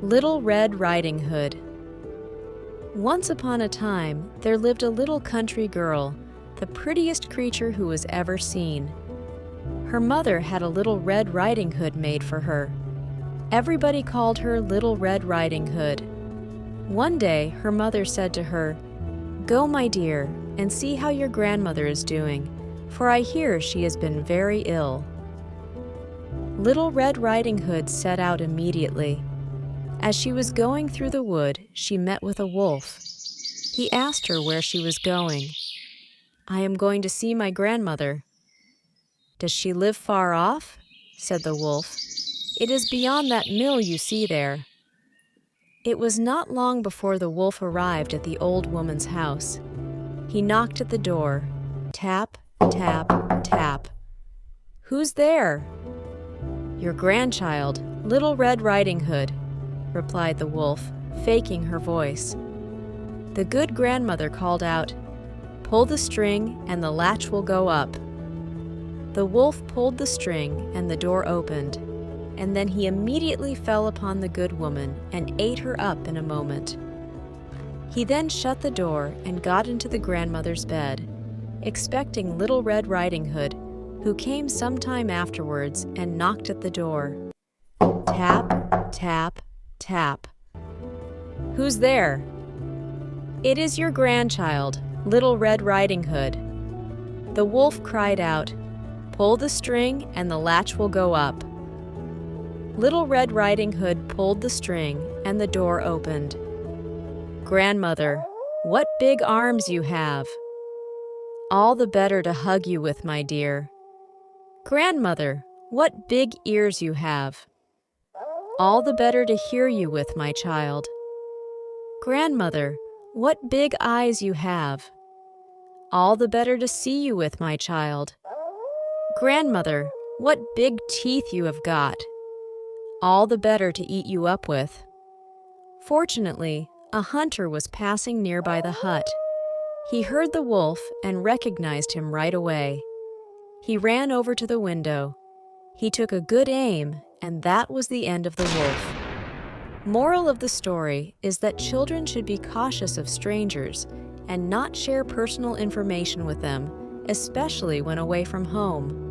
Little Red Riding Hood. Once upon a time, there lived a little country girl, the prettiest creature who was ever seen. Her mother had a little Red Riding Hood made for her. Everybody called her Little Red Riding Hood. One day, her mother said to her, "Go, my dear, and see how your grandmother is doing, for I hear she has been very ill." Little Red Riding Hood set out immediately. As she was going through the wood, she met with a wolf. He asked her where she was going. "I am going to see my grandmother." "Does she live far off?" said the wolf. "It is beyond that mill you see there." It was not long before the wolf arrived at the old woman's house. He knocked at the door. Tap, tap, tap. "Who's there?" "Your grandchild, Little Red Riding Hood," replied the wolf, faking her voice. The good grandmother called out, "Pull the string and the latch will go up." The wolf pulled the string and the door opened, and then he immediately fell upon the good woman and ate her up in a moment. He then shut the door and got into the grandmother's bed, expecting Little Red Riding Hood, who came some time afterwards and knocked at the door. Tap, tap, tap. "Who's there?" "It is your grandchild, Little Red Riding Hood." The wolf cried out, "Pull the string and the latch will go up." Little Red Riding Hood pulled the string and the door opened. "Grandmother, what big arms you have!" "All the better to hug you with, my dear." "Grandmother, what big ears you have!" "All the better to hear you with, my child." "Grandmother, what big eyes you have!" "All the better to see you with, my child." "Grandmother, what big teeth you have got!" "All the better to eat you up with." Fortunately, a hunter was passing nearby the hut. He heard the wolf and recognized him right away. He ran over to the window. He took a good aim, and that was the end of the wolf. Moral of the story is that children should be cautious of strangers and not share personal information with them, especially when away from home.